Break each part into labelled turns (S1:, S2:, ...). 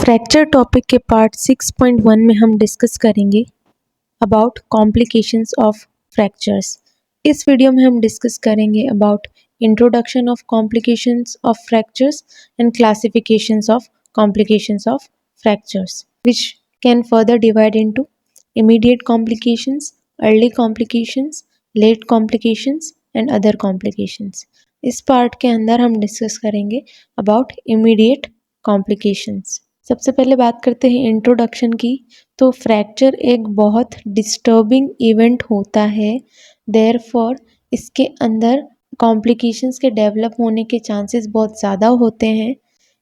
S1: Fracture topic के part 6.1 में हम डिस्कस करेंगे अबाउट कॉम्प्लिकेशंस ऑफ फ्रैक्चर्स। इस वीडियो में हम डिस्कस करेंगे about introduction of complications of fractures and classifications of complications of fractures which can further divide into immediate complications, early complications, late complications and other complications। इस part के अंदर हम discuss करेंगे about immediate complications. सबसे पहले बात करते हैं इंट्रोडक्शन की। तो फ्रैक्चर एक बहुत डिस्टर्बिंग इवेंट होता है, देयरफॉर इसके अंदर कॉम्प्लिकेशंस के डेवलप होने के चांसेस बहुत ज़्यादा होते हैं।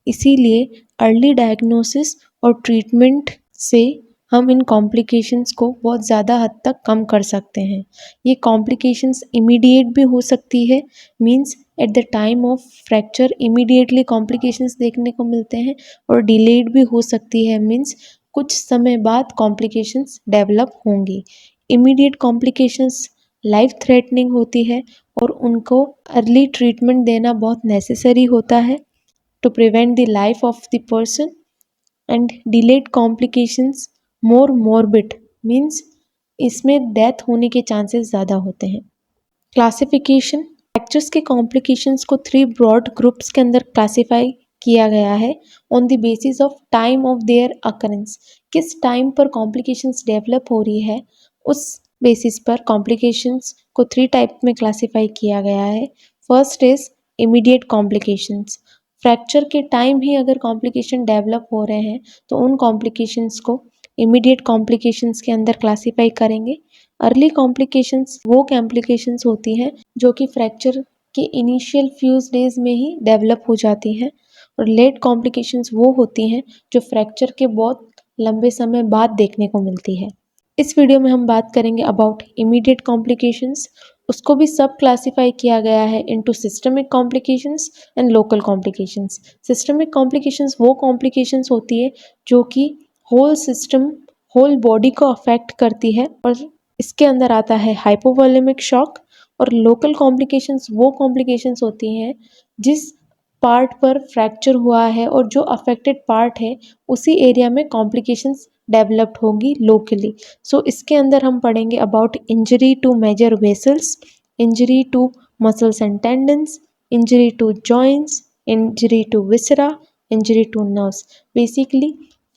S1: इसीलिए अर्ली डायग्नोसिस और ट्रीटमेंट से हम इन कॉम्प्लिकेशंस को बहुत ज़्यादा हद तक कम कर सकते हैं। ये कॉम्प्लिकेशंस इमीडिएट भी हो सकती है, means at the time of fracture immediately complications देखने को मिलते हैं, और डिलेड भी हो सकती है, मींस कुछ समय बाद कॉम्प्लिकेशंस डेवलप होंगी। इमीडिएट कॉम्प्लिकेशंस लाइफ थ्रेटनिंग होती है और उनको अर्ली ट्रीटमेंट देना बहुत नेसेसरी होता है to prevent the life of the person, and delayed complications more morbid, means इसमें डेथ होने के चांसेस ज़्यादा होते हैं। क्लासिफिकेशन, फ्रैक्चर्स के कॉम्प्लिकेशंस को 3 ब्रॉड ग्रुप्स के अंदर क्लासीफाई किया गया है on the basis of time of their occurrence. किस टाइम पर कॉम्प्लिकेशंस डेवलप हो रही है, उस बेसिस पर कॉम्प्लिकेशंस को 3 टाइप में क्लासीफाई किया गया है। First is immediate complications. Fracture के टाइम ही अगर कॉम्प्लिकेशन डेवलप हो रहे हैं तो उन कॉम्प्लिकेशंस को इमीडिएट कॉम्प्लिकेशंस के अंदर क्लासीफाई करेंगे। अर्ली कॉम्प्लिकेशंस वो कॉम्प्लिकेशंस होती हैं जो कि फ्रैक्चर के इनिशियल फ्यूज डेज में ही डेवलप हो जाती हैं, और लेट कॉम्प्लिकेशंस वो होती हैं जो फ्रैक्चर के बहुत लंबे समय बाद देखने को मिलती है। इस वीडियो में हम बात करेंगे अबाउट इमीडिएट कॉम्प्लिकेशंस। उसको भी सब क्लासीफाई किया गया है into systemic complications and local complications. Systemic complications वो कॉम्प्लिकेशंस होती है जो कि होल सिस्टम, होल बॉडी को अफेक्ट करती है, और इसके अंदर आता है हाइपोवोलेमिक शॉक। और लोकल कॉम्प्लिकेशंस वो कॉम्प्लिकेशंस होती हैं जिस पार्ट पर फ्रैक्चर हुआ है और जो अफेक्टेड पार्ट है उसी एरिया में कॉम्प्लिकेशंस डेवलप्ड होगी लोकली। सो इसके अंदर हम पढ़ेंगे about injury to major vessels, injury to muscles and tendons, injury to joints, injury to viscera, injury to nerves. Basically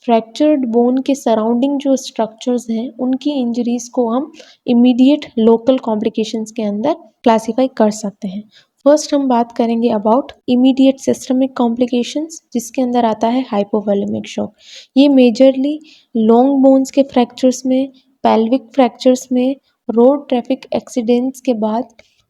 S1: fractured bone के सराउंडिंग जो स्ट्रक्चर्स हैं उनकी इंजरीज को हम इमीडिएट लोकल कॉम्प्लिकेशंस के अंदर क्लासीफाई कर सकते हैं। फर्स्ट हम बात करेंगे अबाउट इमीडिएट सिस्टमिक कॉम्प्लिकेशंस, जिसके अंदर आता है हाइपोवोलेमिक शॉक। ये मेजरली लॉन्ग बोन्स के फ्रैक्चर्स में, पेल्विक फ्रैक्चर्स में, रोड ट्रैफिक एक्सीडेंट्स के बाद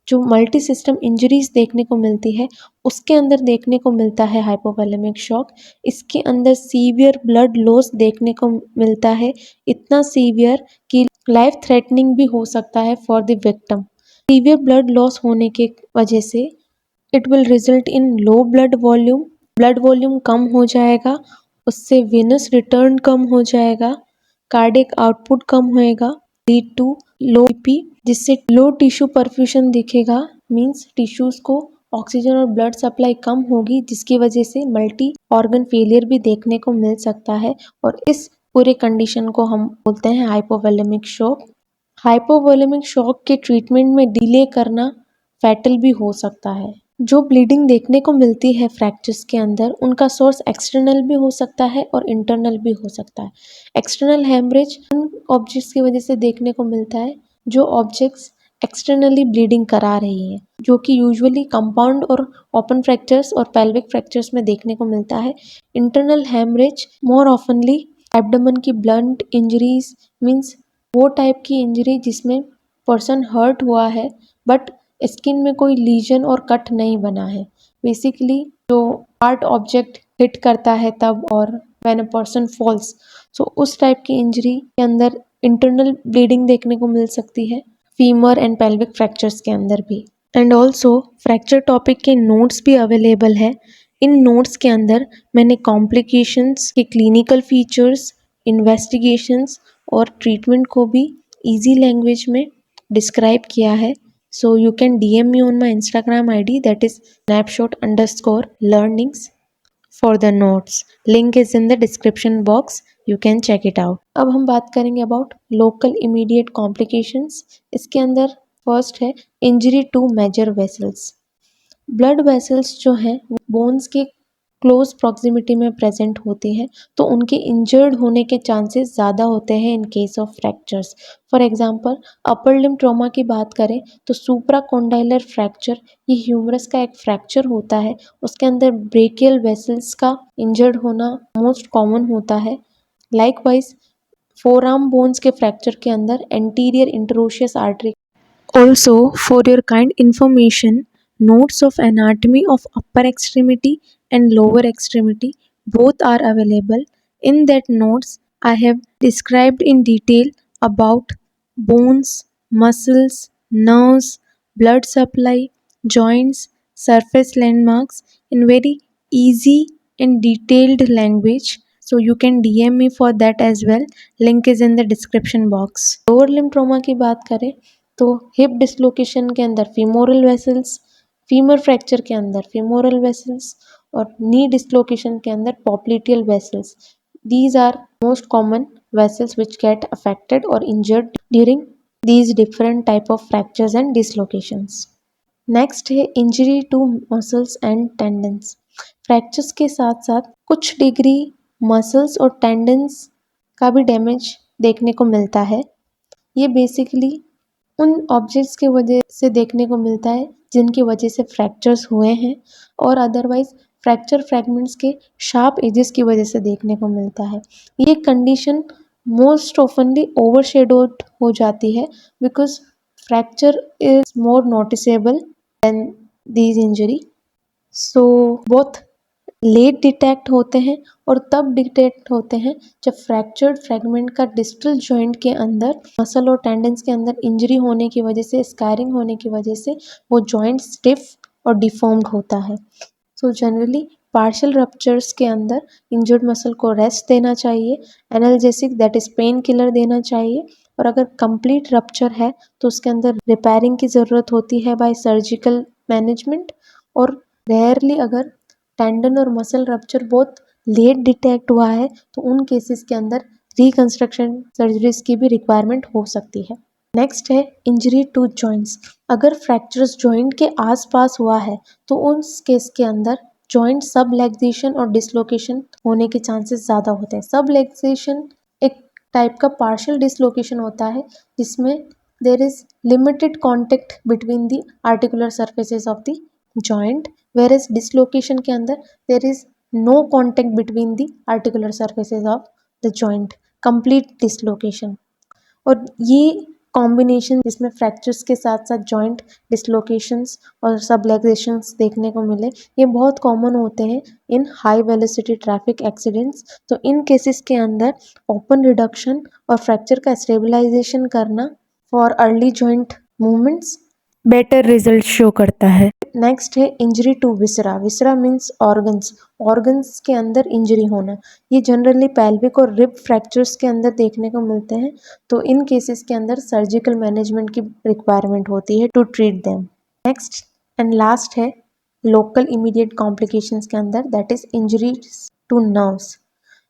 S1: जो मल्टी सिस्टम इंजरीज देखने को मिलती है उसके अंदर देखने को मिलता है हाइपोवोलेमिक शॉक। इसके अंदर सीवियर ब्लड लॉस देखने को मिलता है, इतना सीवियर कि लाइफ थ्रेटनिंग भी हो सकता है for the victim. Severe blood loss होने के वजह से it will result in low blood volume कम हो जाएगा, उससे वेनस रिटर्न कम हो जाएगा, कार्डियक आउटपुट कम होएगा, लीड टू लो बीपी, जिससे लो टिश्यू परफ्यूजन दिखेगा, मींस टिश्यूज को ऑक्सीजन और ब्लड सप्लाई कम होगी, जिसकी वजह से मल्टी ऑर्गन फेलियर भी देखने को मिल सकता है, और इस पूरे कंडीशन को हम बोलते हैं हाइपोवोलेमिक शॉक। हाइपोवोलेमिक शॉक के ट्रीटमेंट में डिले करना फैटल भी हो सकता है। जो ब्लीडिंग देखने को मिलती है फ्रैक्चर्स के अंदर उनका सोर्स एक्सटर्नल भी हो सकता है और इंटरनल भी हो सकता है। एक्सटर्नल हेमरेज उन ऑब्जेक्ट्स की वजह से देखने को मिलता है जो ऑब्जेक्ट्स एक्सटर्नली ब्लीडिंग करा रही है, जो कि यूजुअली कंपाउंड और ओपन फ्रैक्चर्स और पेल्विक फ्रैक्चर्स में देखने को मिलता है। इंटरनल हेमरेज मोर ऑफनली एब्डोमेन की ब्लंट इंजरीज, मीन्स वो टाइप की इंजरी जिसमें पर्सन हर्ट हुआ है बट स्किन में कोई लीजन और कट नहीं बना है। बेसिकली जो हार्ट ऑब्जेक्ट हिट करता है तब, और व्हेन अ पर्सन फॉल्स, सो उस टाइप की इंजरी के अंदर इंटरनल ब्लीडिंग देखने को मिल सकती है, फीमर एंड पेल्विक फ्रैक्चर्स के अंदर भी। एंड ऑल्सो फ्रैक्चर टॉपिक के नोट्स भी अवेलेबल है। इन नोट्स के अंदर मैंने कॉम्प्लिकेशंस के क्लिनिकल फीचर्स, इन्वेस्टिगेशंस और ट्रीटमेंट को भी ईजी लैंग्वेज में डिस्क्राइब किया है। So you can DM me on my Instagram ID, that is snapshot_learnings. for the notes. Link is in the description box. You can check it out. अब हम बात करेंगे about local immediate complications. इसके अंदर first है injury to major vessels. Blood vessels जो हैं bones के क्लोज प्रॉक्सिमिटी में प्रेजेंट होती हैं तो उनके इंजर्ड होने के चांसेस ज़्यादा होते हैं in case of fractures. For example upper limb trauma की बात करें तो सुप्राकोंडाइलर फ्रैक्चर ये ह्यूमरस का एक फ्रैक्चर होता है, उसके अंदर ब्रेकियल वेसल्स का इंजर्ड होना मोस्ट कॉमन होता है। लाइकवाइज फोरआर्म बोन्स के फ्रैक्चर के अंदर anterior interosseous artery. Also, for your kind information, notes of anatomy of upper extremity and lower extremity both are available. In that notes, I have described in detail about bones, muscles, nerves, blood supply, joints, surface landmarks in very easy and detailed language. So you can DM me for that as well. Link is in the description box. Lower limb trauma की बात करें तो hip dislocation के अंदर femoral vessels, femur fracture के अंदर femoral vessels और नी dislocation के अंदर popliteal vessels. These are most common vessels which get affected और injured during these different type of fractures and dislocations. Next है injury to muscles and tendons. Fractures के साथ साथ कुछ डिग्री मसल्स और टेंडन्स का भी डैमेज देखने को मिलता है। ये बेसिकली उन ऑब्जेक्ट्स की वजह से देखने को मिलता है जिनकी वजह से फ्रैक्चर्स हुए हैं और अदरवाइज फ्रैक्चर फ्रैगमेंट्स के शार्प एजेस की वजह से देखने को मिलता है। ये कंडीशन मोस्ट ऑफनली ओवरशेडोड हो जाती है because fracture is more noticeable than these injury. So both late detect होते हैं और तब डिटेक्ट होते हैं जब फ्रैक्चर्ड फ्रैगमेंट का डिस्टल जॉइंट के अंदर मसल और टेंडन्स के अंदर इंजरी होने की वजह से, स्काररिंग होने की वजह से वो जॉइंट स्टिफ और डिफॉर्म्ड होता है। सो जनरली पार्शियल रप्चर्स के अंदर इंजर्ड मसल को रेस्ट देना चाहिए, analgesic that is pain killer देना चाहिए और अगर कंप्लीट रप्चर है तो उसके अंदर रिपेयरिंग की ज़रूरत होती है बाय सर्जिकल मैनेजमेंट। और रेयरली अगर टेंडन और मसल रप्चर बहुत लेट डिटेक्ट हुआ है तो उन केसेस के अंदर रिकंस्ट्रक्शन सर्जरीज की भी रिक्वायरमेंट हो सकती है। नेक्स्ट है इंजरी टू जॉइंट्स। अगर फ्रैक्चर्स जॉइंट के आसपास हुआ है तो उस केस के अंदर जॉइंट सबलैक्सेशन और डिसलोकेशन होने के चांसेस ज़्यादा होते हैं। सबलैक्सेशन एक टाइप का पार्शियल डिसलोकेशन होता है जिसमें there is limited contact between the articular surfaces of the joint, whereas dislocation के अंदर there is no contact between the articular surfaces of the joint, complete dislocation। और ये कॉम्बिनेशन जिसमें फ्रैक्चर्स के साथ साथ जॉइंट डिसलोकेशंस और सबलैक्सेशंस देखने को मिले ये बहुत कॉमन होते हैं in high velocity traffic accidents. तो इन केसेस के अंदर ओपन रिडक्शन और फ्रैक्चर का स्टेबलाइजेशन करना for early joint movements better result show करता है। नेक्स्ट है injury to viscera. Viscera means organs, organs के अंदर इंजरी होना। ये जनरली पेल्विक और रिब फ्रैक्चर्स के अंदर देखने को मिलते हैं तो इन केसेस के अंदर सर्जिकल मैनेजमेंट की रिक्वायरमेंट होती है to treat them. Next and last है लोकल इमीडिएट कॉम्प्लिकेशंस के अंदर that is injury to nerves.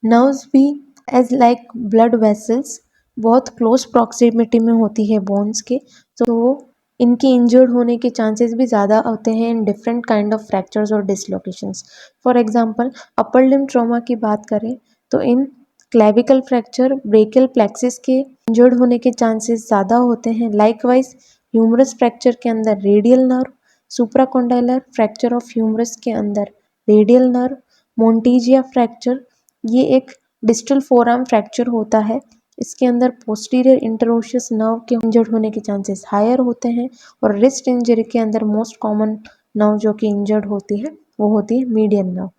S1: Nerves भी एज लाइक ब्लड वेसल्स बहुत क्लोज प्रॉक्सिमिटी में होती है बोन्स के, तो इनके इंजर्ड होने के चांसेस भी ज़्यादा होते हैं in different kind of fractures और dislocations. For example upper limb trauma की बात करें तो in clavicle fracture brachial plexus के इंजर्ड होने के चांसेस ज़्यादा होते हैं। लाइकवाइज ह्यूमरस फ्रैक्चर के अंदर radial nerve, supracondylar fracture of humerus के अंदर रेडियल नर्व, मोंटीजिया फ्रैक्चर ये एक डिस्टल फोरआर्म फ्रैक्चर होता है, इसके अंदर पोस्टीरियर इंटरोशियस नर्व के इंजर्ड होने के चांसेस हायर होते हैं और रिस्ट इंजरी के अंदर मोस्ट कॉमन नर्व जो कि इंजर्ड होती है वो होती है मीडियन नर्व।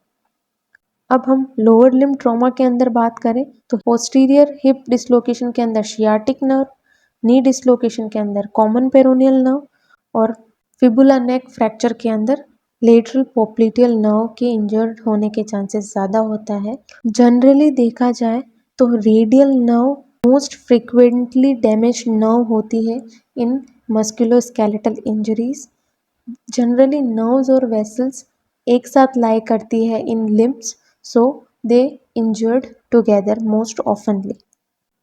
S1: अब हम लोअर लिम्ब ट्रॉमा के अंदर बात करें तो पोस्टीरियर हिप डिसलोकेशन के अंदर शियाटिक नर्व, नी डिसलोकेशन के अंदर कॉमन पेरोनियल नर्व और फिबुला नेक फ्रैक्चर के अंदर लेटरल पोप्लिटियल नर्व के इंजर्ड होने के चांसेस ज़्यादा होता है। जनरली देखा जाए तो radial nerve most frequently damage nerve होती है इन मस्कुलोस्केलेटल इंजरीज। जनरली नर्व्स और वेसल्स एक साथ लाई करती है इन limbs so they injured together most oftenly.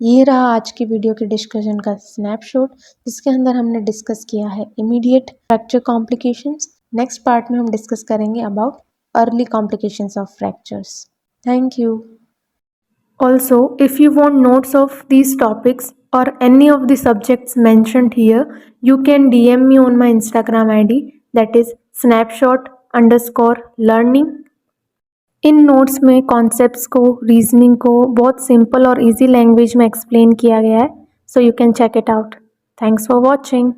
S1: ये रहा आज की वीडियो के डिस्कशन का स्नैपशॉट, जिसके अंदर हमने डिस्कस किया है immediate fracture complications. Next part में हम डिस्कस करेंगे about early complications of fractures. Thank you. Also, if you want notes of these topics or any of the subjects mentioned here, you can DM me on my Instagram ID, that is snapshot_learning। In notes में concepts को, reasoning को बहुत simple और easy language में explain किया गया है, so you can check it out. Thanks for watching.